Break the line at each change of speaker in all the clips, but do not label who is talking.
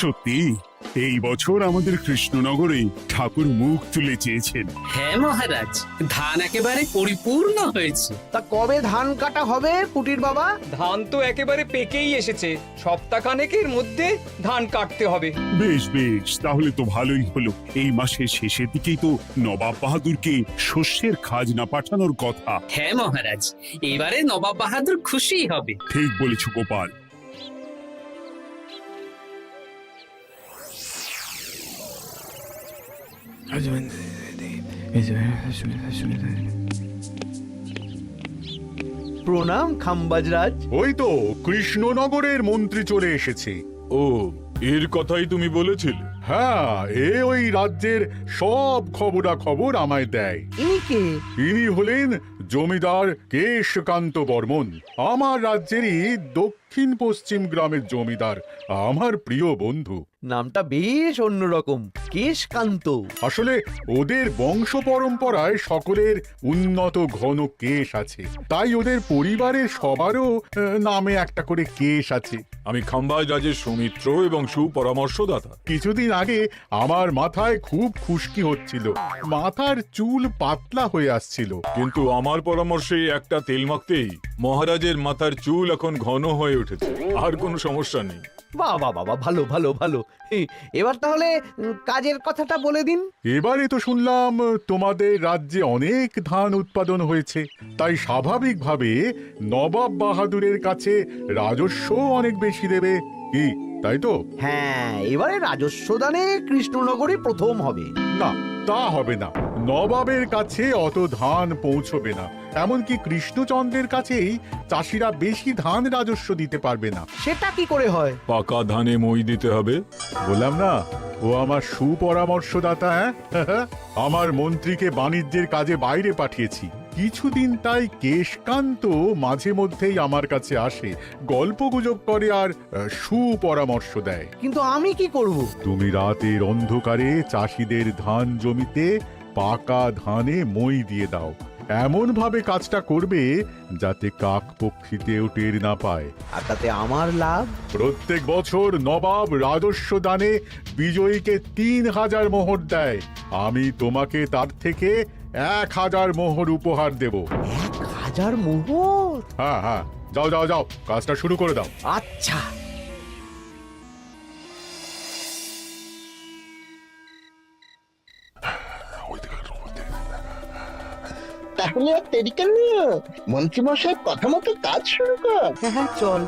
সত্যি এই বছর আমাদের কৃষ্ণনগরে ঠাকুর মুখ তুলে চেয়েছেন।
হ্যাঁ মহারাজ, ধান একেবারে পরিপূর্ণ হয়েছে।
তা কবে ধান কাটা হবে পুটির বাবা?
ধান তো একেবারে পেকেই এসেছে, সপ্তাহখানেকের মধ্যে ধান কাটতে হবে।
বেশ বেশ, তাহলে তো ভালোই হলো। এই মাসের শেষের দিকেই তো নবাব বাহাদুরকে শস্যের খাজনা পাঠানোর কথা।
হ্যাঁ মহারাজ, এবারে নবাব বাহাদুর খুশি হবে।
ঠিক বলেছ গোপাল।
প্রণাম খাম্বাজরাজ।
ওই তো কৃষ্ণনগরের মন্ত্রী চলে এসেছে।
ও, এর কথাই তুমি বলেছিলে?
হ্যাঁ, ওই রাজ্যের সব খবরাখবর আমায় দেয়।
ইনি কে?
ইনি হলেন জমিদার কেশকান্ত বর্মন, আমার রাজ্যেরই দক্ষিণ পশ্চিম গ্রামের জমিদার, আমার প্রিয় বন্ধু।
নামটা বেশ অন্যরকম, কেশকান্ত।
আসলে ওদের বংশ পরম্পরায় সকলের উন্নত ঘন কেশ আছে, তাই ওদের পরিবারের সবারও নামে একটা করে কেশ আছে।
আমি খাম্বাজ রাজের সৌমিত্র এবং সুপরামর্শদাতা।
কিছুদিন আগে আমার মাথায় খুব খুশকি হচ্ছিল, মাথার চুল পাতলা হয়ে আসছিল।
কিন্তু আমার পরামর্শে একটা তেল মাখতেই মহারাজের মাথার চুল এখন ঘন হয়ে উঠেছে, আর কোনো সমস্যা নেই।
বাহ বাহ বাহ, ভালো ভালো ভালো। এবার তাহলে কাজের কথাটা বলে দিন।
এবারে তো শুনলাম তোমাদের রাজ্যে অনেক ধান উৎপাদন হয়েছে, তাই স্বাভাবিকভাবে নবাব বাহাদুরের কাছে রাজস্ব অনেক বেশি দেবে, কি তাই তো?
হ্যাঁ, এবারে রাজস্ব দানে কৃষ্ণনগরই প্রথম হবে।
না, তা হবে না। নবাবের কাছে অত ধান পৌঁছবে না, এমনকি কৃষ্ণচন্দ্রের কাছেই চাষিরা বেশি ধান রাজস্ব দিতে পারবে না।
সেটা কি করে হয়?
পাকা ধানে মই দিতে হবে।
বললাম না, ও আমার সুপরামর্শদাতা। হ্যাঁ, আমার মন্ত্রীকে বাণিজ্যের কাজে বাইরে পাঠিয়েছি কিছুদিন, তাই কেশকান্ত মাঝে মধ্যেই আমার কাছে আসে, গল্পগুজব করে আর সুপরামর্শ দেয়।
কিন্তু আমি কি করব?
তুমি রাতের অন্ধকারে চাষিদের ধান জমিতে পাকা ধানে মই দিয়ে দাও, এমন ভাবে কাজটা করবে যাতে কাক পক্ষীতেও টের না পায়।
আর তাতে আমার লাভ?
প্রত্যেক বছর নবাব রাজস্ব দানে বিজয়ীকে 3000 মোহর দেয়, আমি তোমাকে তার থেকে 1000 মোহর উপহার দেব।
1000 মোহর?
হ্যাঁ হ্যাঁ, যাও যাও যাও, কাজটা শুরু করে দাও।
আচ্ছা।
তাহলে আর দেরি কেন? মন্ত্রীমশাই কথা মতো কাজ শুরু কর।
হ্যাঁ হ্যাঁ, চল।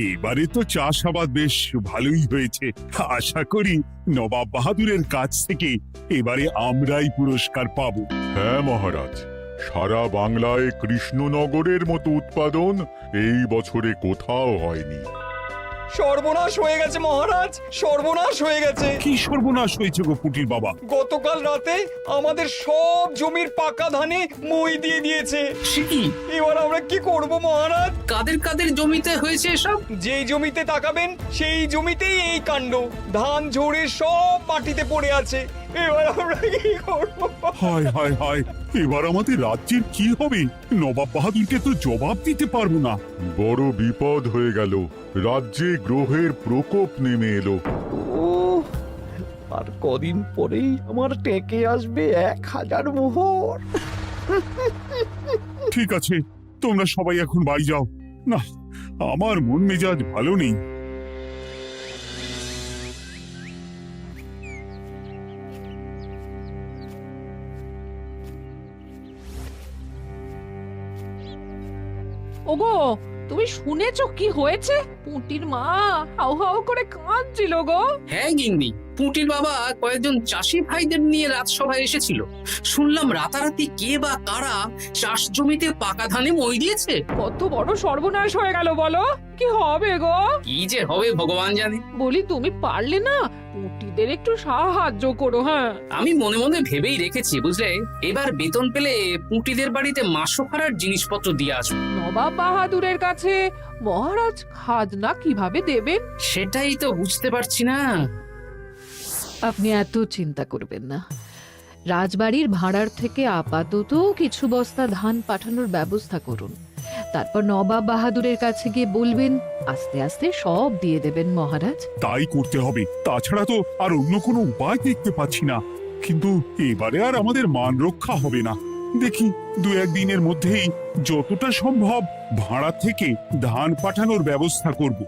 এবারে তো চাষাবাদ বেশ ভালোই হয়েছে। আশা করি নবাব বাহাদুরের কাছ থেকে এবারে আমরাই পুরস্কার পাবো।
হ্যাঁ মহারাজ, সারা বাংলায় কৃষ্ণনগরের মতো উৎপাদন এই বছরে কোথাও হয়নি।
সর্বনাশ হয়ে গেছে মহারাজ, সর্বনাশ হয়ে গেছে।
কি সর্বনাশ হয়েছে গো পুটির বাবা?
গতকাল রাতে আমাদের সব জমির পাকা ধানে মই দিয়ে দিয়েছে।
সে কি?
এবার আমরা কি করব মহারাজ?
কাদের কাদের জমিতে হয়েছে এসব?
যেই জমিতে তাকাবেন সেই জমিতেই এই কাণ্ড, ধান ঝরে সব মাটিতে পড়ে আছে। এবার আমরা কি করব?
হায় হায় হায়, এবার আমাদের রাজ্যের কি হবে? নবাব বাহাদুরকে তো জবাব দিতে পারবো না।
বড় বিপদ হয়ে গেল, রাজ্যে গ্রহের প্রকোপ নেমে এলো।
ও, আর কদিন পরেই আমার টেকে আসবে 1000 মোহর।
ঠিক আছে, তোমরা সবাই এখন বাড়ি যাও। না, আমার মন মেজাজ ভালো নেই।
ওগো, তুমি শুনেছো কি হয়েছে? পুঁটির মা হাউ হাউ করে কাঁদছিল গো।
হ্যাঁ গিন্নি, পুঁটির বাবা কয়েকজন চাষি ভাইদের নিয়ে রাজসভায় এসেছিল। শুনলাম রাতারাতি কে বা কারা চাষ জমিতে পাকা ধানে মই দিয়েছে।
কত বড় সর্বনাশ হয়ে গেল বলো? কি হবে গো?
কি যে হবে ভগবান জানে।
বলি, তুমি পারলে না পুঁটিদের একটু সাহায্য করো। হ্যাঁ,
আমি মনে মনে ভেবেই রেখেছি বুঝলে, এবার বেতন পেলে পুঁটিদের বাড়িতে মাসো ভাড়ার জিনিসপত্র দিয়ে আসবো।
নবাব বাহাদুরের কাছে মহারাজ খাজনা কিভাবে দেবেন?
সেটাই তো বুঝতে পারছি না।
আপনি এত চিন্তা করবেন না। রাজবাড়ির ভাড়ার থেকে আপাতত কিছু বস্তা ধান পাঠানোর ব্যবস্থা করুন। তারপর নবাব বাহাদুরের কাছে গিয়ে বলবেন, আস্তে আস্তে সব দিয়ে দেবেন মহারাজ।
তাই করতে হবে, তাছাড়া তো আর অন্য কোনো উপায় দেখতে পাচ্ছি না। কিন্তু এবারে আর আমাদের মান রক্ষা হবে না। দেখি 2-1 দিনের মধ্যেই যতটা সম্ভব ভাড়া থেকে ধান পাঠানোর ব্যবস্থা করব।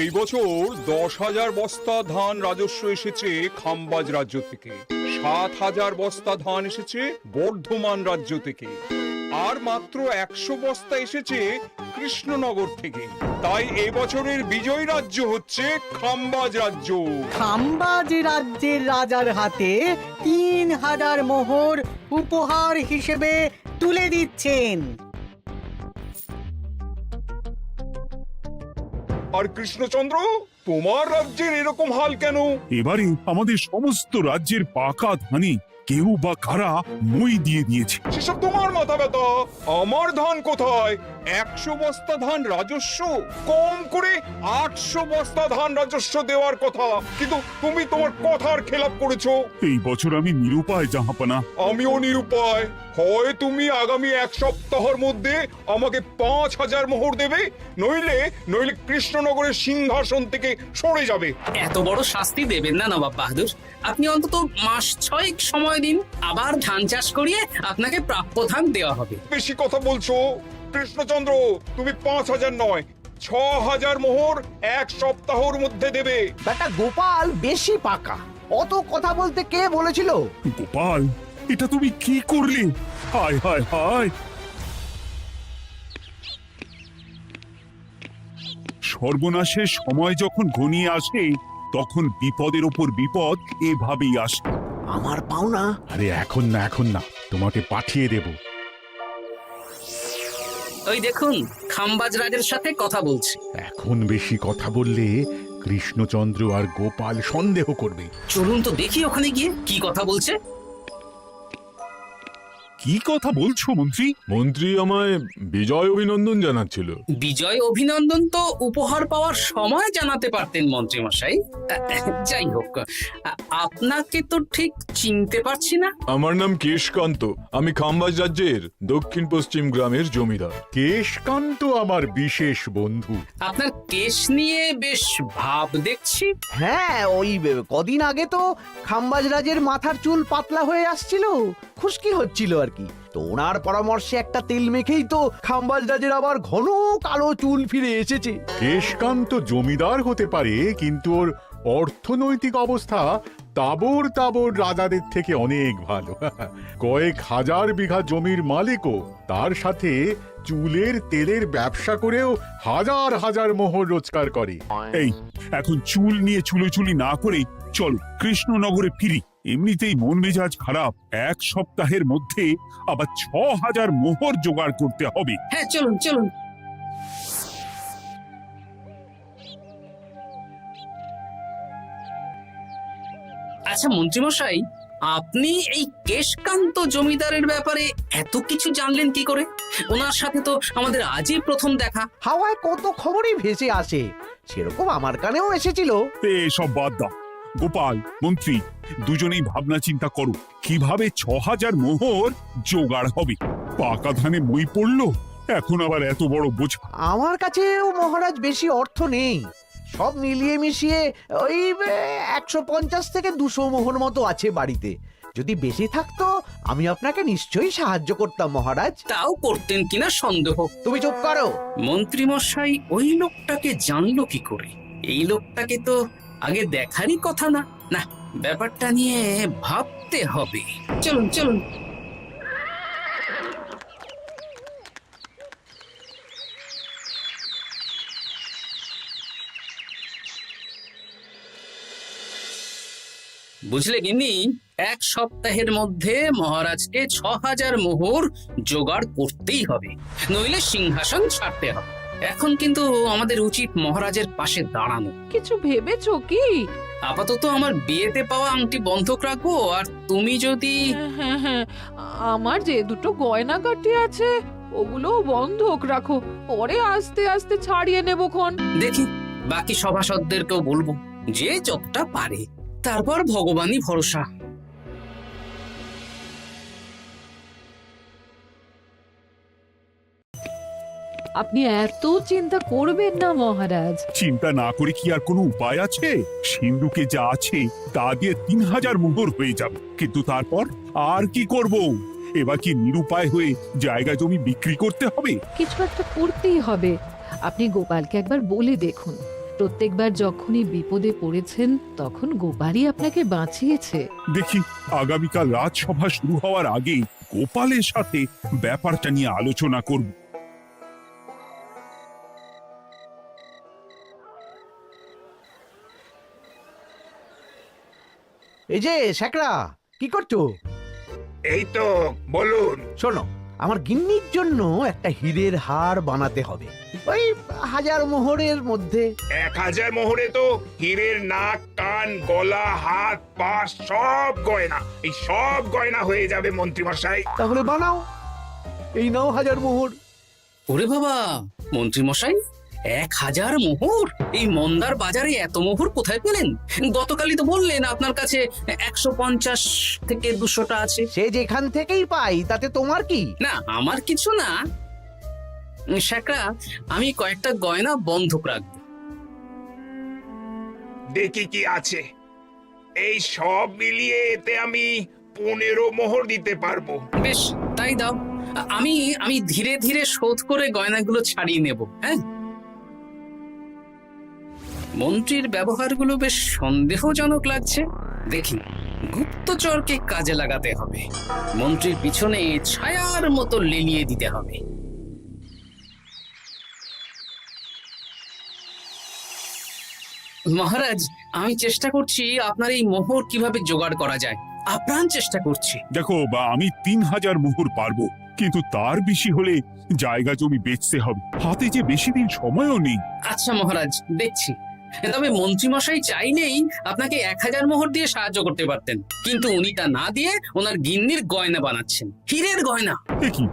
এই বছর 10,000 বস্তা ধান রাজস্ব এসেছে খাম্বাজ রাজ্য থেকে, 7,000 বস্তা ধান এসেছে বর্ধমান রাজ্য থেকে, আর মাত্র 100 বস্তা এসেছে কৃষ্ণনগর থেকে। তাই এবছরের বিজয় রাজ্য হচ্ছে খাম্বাজ রাজ্য।
খাম্বাজ রাজ্যের রাজার হাতে 3,000 মোহর উপহার হিসেবে তুলে দিচ্ছেন।
আর কৃষ্ণচন্দ্র, তোমার রাজ্যের এরকম হাল কেন?
এবারে আমাদের সমস্ত রাজ্যের পাকা ধানে কেউ বা কারা মই দিয়ে দিয়েছে।
সেসব তোমার মাথা ব্যথা। আমার ধান কোথায়? 100 বস্তা ধান রাজস্ব, কম করে 800 বস্তা ধান রাজস্ব দেওয়ার কথা, কিন্তু তুমি তোমার কথার খেলাপ করেছো।
এই বছর আমি নিরুপায় জাহাপানা।
আমিও নিরুপায়। হয় তুমি আগামী 1 সপ্তাহের মধ্যে আমাকে 5,000 মোহর দেবে, নইলে নইলে কৃষ্ণনগরের সিংহাসন থেকে সরে যাবে।
এত বড় শাস্তি দেবেন না নবাব বাহাদুর। আপনি অন্তত মাস 6 সময় দিন, আবার ধান চাষ করিয়ে আপনাকে প্রাপ্য ধান দেওয়া হবে।
বেশি কথা বলছো কৃষ্ণচন্দ্র। তুমি 5,000 নয়, 6,000 মোহর 1 সপ্তাহের মধ্যে দেবে।
বেটা গোপাল বেশি পাকা, অত কথা বলতে কে বলেছিল?
গোপাল, এটা তুমি কি করলে? হায় হায় হায়! সর্বনাশের সময় যখন ঘনিয়ে আসে, তখন বিপদের ওপর বিপদ এভাবেই আসে।
আমার পাওনা।
আরে এখন না, তোমাকে পাঠিয়ে দেব।
ওই দেখুন, খাম্বাজ রাজের সাথে কথা বলছে।
এখন বেশি কথা বললে কৃষ্ণচন্দ্র আর গোপাল সন্দেহ করবে।
চলুন তো দেখি ওখানে গিয়ে কি কথা বলছে।
কি কথা বলছো মন্ত্রী?
মন্ত্রী আমায় বিজয় অভিনন্দন জানাচ্ছিল।
বিজয় অভিনন্দন তো উপহার পাওয়ার সময় জানাতে পারতেন মন্ত্রী মশাই। যাই হোক, আপনাকে তো ঠিক চিনতে পারছি না।
আমার নাম কেশকান্ত, আমি খাম্বাজ রাজ্যের দক্ষিণ পশ্চিম গ্রামের জমিদার।
কেশকান্ত আমার বিশেষ বন্ধু।
আপনার কেশ নিয়ে বেশ ভাব দেখছি।
হ্যাঁ, ওই কদিন আগে তো খাম্বাজ রাজের মাথার চুল পাতলা হয়ে আসছিল, খুশকি হচ্ছিল আর কি। তো ওনার পরামর্শে একটা তেল মেখেই তো খাম্বাজ রাজের আবার ঘন কালো চুল ফিরে এসেছে।
কেশকান্ত জমিদার হতে পারে, কিন্তু ওর অর্থনৈতিক অবস্থা তাবর তাবর রাজাদের থেকে অনেক ভালো। কয়েক হাজার বিঘা জমির মালিকও, তার সাথে চুলের তেলের ব্যবসা করেও হাজার হাজার মোহর রোজগার করে।
এই, এখন চুল নিয়ে চুলোচুলি না করে চলো কৃষ্ণনগরে ফিরি। এমনিতেই মন মেজাজ খারাপ, 1 সপ্তাহের মধ্যে আবার 6,000 মোহর জোগাড় করতে হবে।
হ্যাঁ, চলুন চলুন। আচ্ছা মন্ত্রীমশাই, আপনি এই কেশকান্ত জমিদারের ব্যাপারে এত কিছু জানলেন কি করে? ওনার সাথে তো আমাদের আজই প্রথম দেখা।
হাওয়ায় কত খবরই ভেসে আসে, সেরকম আমার কানেও এসেছিল।
সব বাদ দাও। গোপাল, মন্ত্রী, দুজনেই ভাবনা চিন্তা করো কিভাবে 6,000 মোহর জোগাড় হবে। পাকা ধানে মই পড়লো, এখন আবার এত বড় বোঝা।
আমার কাছেও মহারাজ বেশি অর্থ নেই, সব মিলিয়ে মিশিয়ে ওই 150 থেকে 200 মোহর মতো আছে বাড়িতে। যদি বেশি থাকতো আমি আপনাকে নিশ্চয়ই সাহায্য করতাম মহারাজ।
তাও করতেন কিনা সন্দেহ।
তুমি চুপ করো।
মন্ত্রীমশাই ওই লোকটাকে জানলো কি করে? এই লোকটাকে তো আগে দেখারই কথা না। না, ব্যাপারটা নিয়ে ভাবতে হবে। চলুন চলুন। বুঝলে গিন্নি, 1 সপ্তাহের মধ্যে মহারাজকে 6000 মোহর জোগাড় করতেই হবে, নইলে সিংহাসন ছাড়তে হবে। এখন কিন্তু আমাদের উচিত মহারাজের পাশে দাঁড়ানো।
কিছু ভেবেছো কি?
আপাতত আমার বিয়েতে পাওয়া আংটি বন্ধক রাখবো, আর তুমি যদি
হ্যাঁ হ্যাঁ, আমার যে দুটো গয়নাগাটি আছে ওগুলো বন্ধক রাখো, পরে আস্তে আস্তে ছাড়িয়ে নেবক্ষণ।
দেখি বাকি সভাসদদেরকেও বলবো, যে যতটা পারে, তারপর ভগবানই ভরসা।
আপনি এত চিন্তা করবেন না মহারাজ।
চিন্তা না করে কি আর কোনো উপায় আছে? সিন্ধুকে যা আছে তা দিয়ে 3000 মোহর হয়ে যাবে, কিন্তু তারপর আর কি করব? এবার কি নিরুপায় হয়ে জায়গা জমি বিক্রি করতে হবে?
কিছু একটা করতেই হবে। আপনি গোপালকে একবার বলে দেখুন, প্রত্যেকবার যখনই বিপদে পড়েছেন তখন গোপালই আপনাকে বাঁচিয়েছে।
দেখি আগামীকাল রাজসভা শুরু হওয়ার আগে গোপালের সাথে ব্যাপারটা নিয়ে আলোচনা করব।
এই যে শ্যাকরা, কি করছো?
এই তো, বলুন।
শোনো, আমার গিন্নির জন্য একটা হীরের হার বানাতে হবে, ওই 1000 মোহরের মধ্যে।
1000 মোহরে তো হীরের নাক, কান, গলা, হাত, পা সব গয়না, এই সব গয়না হয়ে যাবে মন্ত্রীমশাই।
তাহলে বানাও, এই নাও 1000 মোহর।
ওরে বাবা, মন্ত্রী মশাই, 1000 মোহর! এই মন্দার বাজারে এত মোহর কোথায় পেলেন? গতকালই তো বললেন আপনার কাছে 150 থেকে 200টা আছে।
সে যেখান থেকেই পাই তাতে তোমার কি?
না, আমার কিছু না। শ্যাকরা, আমি কয়েকটা গয়না বন্ধক রাখবো।
দেখি কি আছে। এই সব মিলিয়ে এতে আমি 15 মোহর দিতে পারবো।
বেশ, তাই দাও। আমি ধীরে ধীরে শোধ করে গয়নাগুলো ছাড়িয়ে নেব। হ্যাঁ, মন্ত্রীর ব্যবহারগুলো বেশ সন্দেহজনক লাগছে। দেখি, গুপ্তচরকে কাজে লাগাতে হবে, মন্ত্রীর পিছনে ছায়ার মতো লেলিয়ে দিতে হবে। মহারাজ, আমি চেষ্টা করছি আপনার এই মোহর কিভাবে জোগাড় করা যায়, আপ্রাণ চেষ্টা করছি।
দেখো, বা আমি 3000 মোহর পারবো, কিন্তু তার বেশি হলে জায়গা জমি বেচতে হবে, হাতে যে বেশি দিন সময়ও নেই।
আচ্ছা মহারাজ, দেখছি। তবে মন্ত্রীমশাই চাইলেই আপনাকে 1000 মোহর দিয়ে সাহায্য করতে পারতেন, কিন্তু উনি তা না দিয়ে ওনার গিন্নির গয়না বানাচ্ছেন, হীরের গয়না।
দেখি,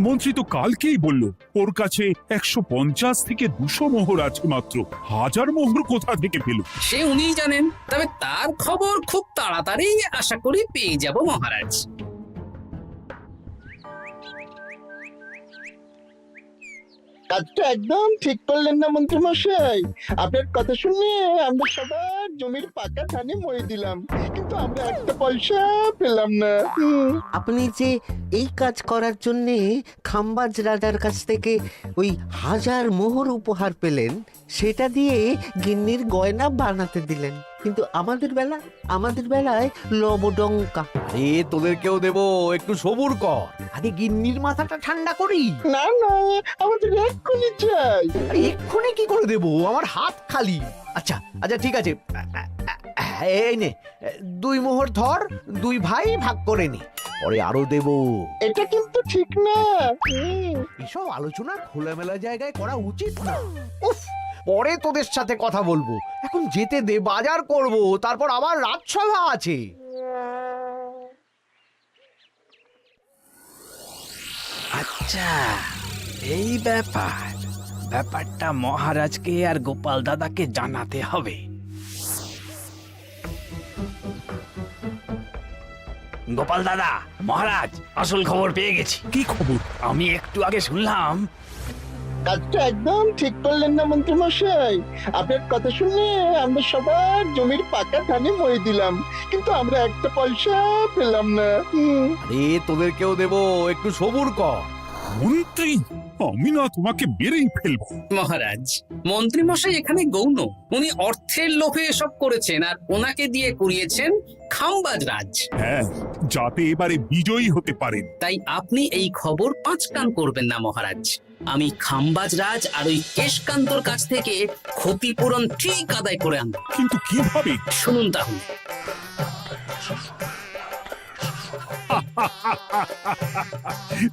মন্ত্রী তো কালকেই বলল ওর কাছে 150 থেকে 200 মোহর আছে মাত্র। 1000 মোহর কোথা থেকে পেল?
সে উনিই জানেন, তবে তার খবর খুব তাড়াতাড়ি আশা করি পেয়ে যাব মহারাজ।
কাজটা একদম ঠিক করলেন না মন্ত্রী মশাই। আপনার কথা শুনে আমরা সবার জমির পাকা ধানে মই দিলাম, কিন্তু আমরা একটা পয়সা পেলাম না।
আপনি যে এই কাজ করার জন্য খাম্বাজ রাজার কাছ থেকে ওই 1000 মোহর উপহার পেলেন, সেটা দিয়ে গিন্নির গয়না বানাতে দিলেন, কিন্তু আমাদের বেলায় লবডঙ্কা।
এ তোদেরকেও দেবো, একটু সবুর কর, আগে গিন্নির মাথাটা ঠান্ডা করি।
না না, আমাদের এক্ষুনি চাই।
আরে এক্ষুনি কি করে দেবো, আমার হাত খালি। আচ্ছা আচ্ছা, ঠিক আছে, এই নে 2 মোহর ধর, 2 ভাই ভাগ করে নে, পরে আরো দেবো।
এটা কিন্তু ঠিক না।
এসব আলোচনা খোলামেলা জায়গায় করা উচিত না। উফ, পরে তোদের সাথে কথা বলবো, এখন যেতে দে, বাজার করব, তারপর আবার রাজসভা আছে।
আচ্ছা, এই ব্যাপারটা মহারাজকে আর গোপাল দাদাকে জানাতে হবে। গোপাল দাদা, মহারাজ আসল খবর পেয়ে গেছি।
কি খবর?
আমি একটু আগে শুনলাম।
কাজটা একদম ঠিক করলেন না মন্ত্রী মশাই। আপনার কথা শুনে আমরা সবার জমির পাকা ধানে মই দিলাম, কিন্তু আমরা একটা পয়সা পেলাম না।
আরে তোদেরকেও দেবো, একটু সবুর কর।
মন্ত্রী, আমি না তোমাকে বেরেই ফেলবো।
মহারাজ, মন্ত্রী মশাই এখানে গৌণ, উনি অর্থের লোভে এসব করেছেন, আর ওনাকে দিয়ে করিয়েছেন খাম্বাজ রাজ।
হ্যাঁ, যাতে এবারে বিজয়ী হতে পারেন।
তাই আপনি এই খবর 5 কান করবেন না মহারাজ। আমি খাম্বাজ রাজ আর ওই কেশকান্তর কাছ থেকে ক্ষতিপূরণ ঠিক আদায় করে আনব।
কিন্তু কিভাবে?
শুনুন তাহলে।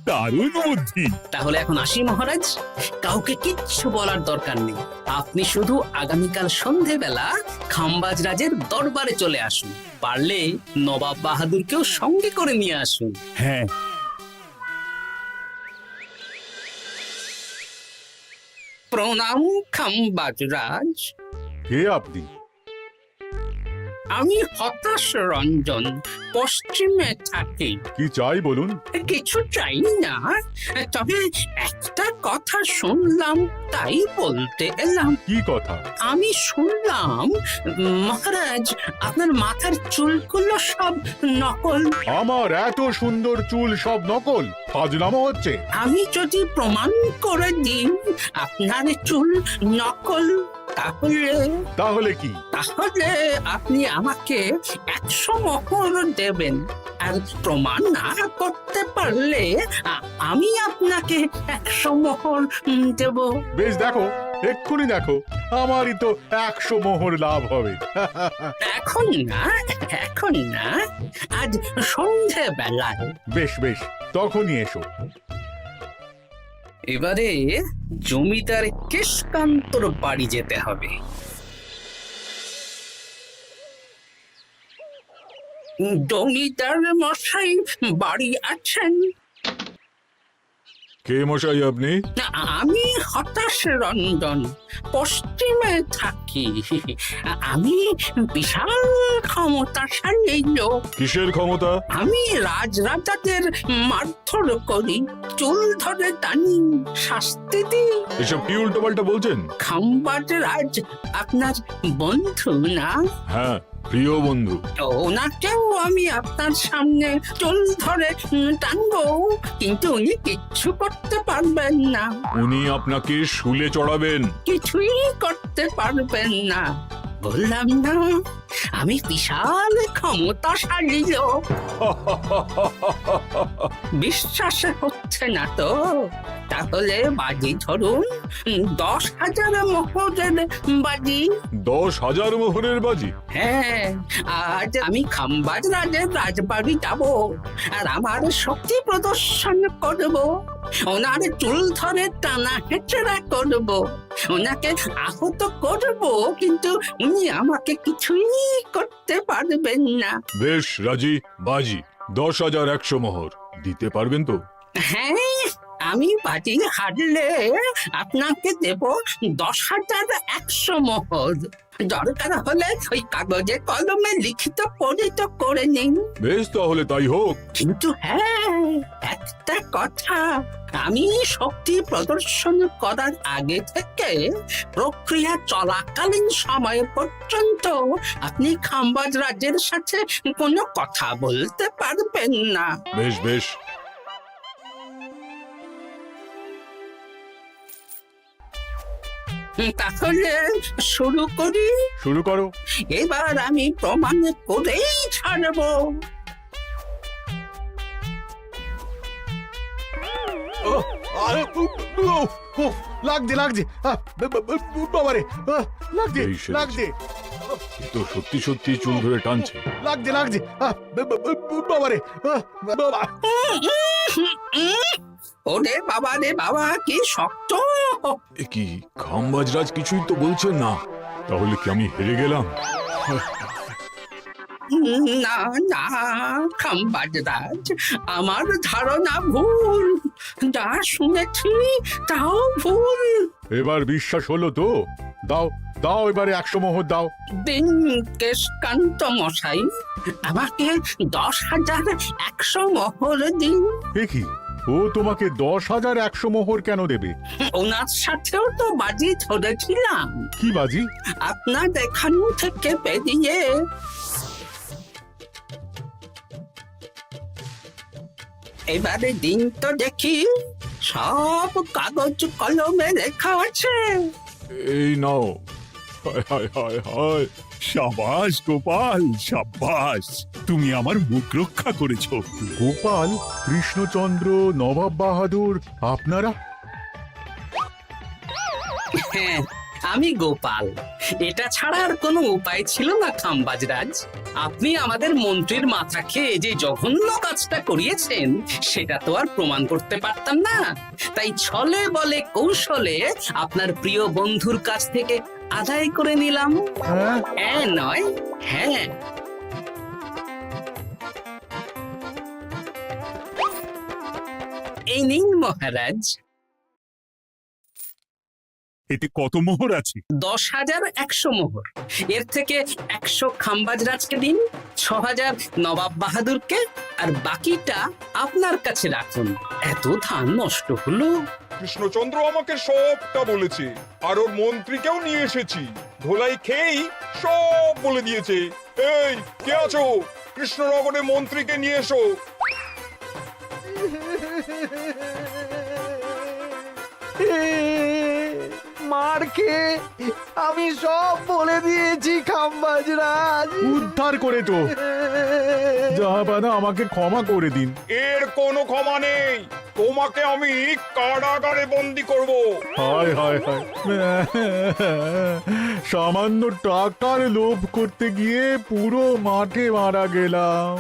দারুণ বুদ্ধি।
তাহলে এখন আসি মহারাজ, কাউকে কিচ্ছু বলার দরকার নেই। আপনি শুধু আগামীকাল সন্ধেবেলা খাম্বাজ রাজের দরবারে চলে আসুন, পারলে নবাব বাহাদুরকেও সঙ্গে করে নিয়ে আসুন।
হ্যাঁ,
প্রণাম খাম্বাজ রাজ।
কে আপনি?
আমি হতাশ রঞ্জন, পশ্চিমে থাকি।
কি চাই বলুন?
কিছু চাই না, তবে একটা কথা শুনলাম তাই বলতে এলাম।
কি কথা?
আমি শুনলাম মহারাজ আপনার মাথার চুলগুলো সব নকল।
আমার এত সুন্দর চুল সব নকল? ফাজলামো হচ্ছে।
আমি যদি প্রমাণ করে দিই আপনার চুল নকল,
তাহলে কি?
তাহলে আপনি আমাকে 100 মোহর দেবেন, আর প্রমাণ না করতে পারলে আমি আপনাকে 100 মোহর দেব।
বেশ, দেখো, এক্ষুনি দেখো, আমারই তো 100 মোহর লাভ হবে।
এখন না, এখন না, আজ সন্ধেবেলায়।
বেশ বেশ, তখনই এসো।
এবারে জমিদার কেশকান্তর বাড়ি যেতে হবে। জমিদার মশাই বাড়ি আছেন?
কে মশাই আপনি?
আমি হতাশ রঞ্জন, পশ্চিমে থাকি। আমি বিশাল ক্ষমতাশালী লোক।
কিসের ক্ষমতা?
আমি রাজাদের মারধর করি, চুল ধরে টানি, শাস্তি দিই।
এসব কি উল্টোপাল্টা বলছেন?
খাম্বাজ রাজ আপনার বন্ধু না?
হ্যাঁ, প্রিয় বন্ধু।
ওনাকেও আমি আপনার সামনে চুল ধরে টানবো, কিন্তু উনি কিচ্ছু করতে পারবেন না।
উনি আপনাকে শুলে চড়াবেন।
কিছুই করতে পারবেন না, বললাম না আমি বিশাল ক্ষমতাশালী লোক। বিশ্বাস হচ্ছে না তো? তাহলে বাজি ধরুন, 10,000 মোহরের বাজি।
10,000 মোহরের বাজি?
হ্যাঁ, আজ আমি খাম্বাজ রাজের রাজবাড়ি যাব, আর আমার শক্তি প্রদর্শন করব। ওনার চুল ধরে টানা হেঁচড়া করব, ওনাকে আহত করব, কিন্তু উনি আমাকে কিছুই করতে পারবেন না।
বেশ রাজি, বাজি 10,100 মোহর দিতে পারবেন তো?
হ্যাঁ, আমি বাজি হারলে আপনাকে দেব 10,100 মোহর। দরকার হলে ওই কাগজে কলমে লিখিত পরিত করে নিন।
বেশ, তাহলে তাই হোক।
কিন্তু হ্যাঁ, একটা কথা, আমি শক্তি প্রদর্শন করার আগে থেকে প্রক্রিয়া চলাকালীন সময় পর্যন্ত আপনি খাম্বাজ রাজের সাথে কোনো কথা বলতে পারবেন না।
বেশ বেশ।
তাহলে শুরু করি।
শুরু করো।
এবার আমি প্রমাণ করেই ছাড়বো।
লাগছে লাগছে, বাবারে, লাগছে
এই সেরেছে।
লাগছে,
এ তো সত্যি সত্যি চুল ধরে টানছে।
লাগছে লাগছে, বাবারে, বাবা।
ওরে বাবা রে বাবা, কি শক্ত!
এ কি, খাম্বাজরাজ কিছুই তো বলছেন না? তাহলে কি আমি হেরে গেলাম?
না না খাম্বাজ রাজ, আমার ধারণা ভুল, যা শুনেছি তাও ভুল।
এবার বিশ্বাস হলো তো? দাও দাও, এবারে 100 মোহর দাও।
দিন কেশকান্ত মশাই, আমাকে 10,100 মোহর দিন।
এ কি, ও তোমাকে 10,100 মোহর কেন দেবে?
ওনার সাথেও তো বাজি ধরেছিলাম।
কি বাজি?
আপনার এখান থেকে বেরিয়ে এবারে দিন তো দেখি, সব কাগজ কলমে লেখা আছে।
এই নাও। হায় হায় হায় হায়।
সাবাস গোপাল, সাবাস, তুমি আমার মুখ রক্ষা করেছো।
গোপাল, কৃষ্ণচন্দ্র, নবাব বাহাদুর, আপনারা?
হ্যাঁ, আমি গোপাল। এটা ছাড়া আর কোনো উপায় ছিল না খাম্বাজ রাজ। আপনি আমাদের মন্ত্রীর মাথা খেয়ে যে জঘন্য কাজটা করিয়েছেন সেটা তো আর প্রমাণ করতে পারতাম না, তাই ছলে বলে কৌশলে আপনার প্রিয় বন্ধুর কাছ থেকে আদায় করে নিলাম। হ্যাঁ নয়, হ্যাঁ। এই নিন মহারাজ।
এতে কত মোহর আছে?
10,100 মোহর। এর থেকে 100 খাম্বাজ রাজকে দিন, 6,000 নবাব বাহাদুরকে, আর বাকিটা আপনার কাছে রাখুন। এত ধান নষ্ট হলো।
কৃষ্ণচন্দ্র আমাকে সবটা বলেছে, আর ওর মন্ত্রীকেও নিয়ে এসেছি। ধোলাই খেয়েই সব বলে দিয়েছে। এই কে আছো? কৃষ্ণনগরে মন্ত্রীকে নিয়ে এসো।
মার খেয়ে আমি সব বলে দিয়েছি খাম্বাজ রাজ।
উদ্ধার করে তো জাহাপানা, আমাকে ক্ষমা করে দিন।
এর কোনো ক্ষমা নেই, তোমাকে আমি কারাগারে বন্দি করব।
হায় হায় হায়, সামান্য টাকার লোভ করতে গিয়ে পুরো মাঠে মারা গেলাম।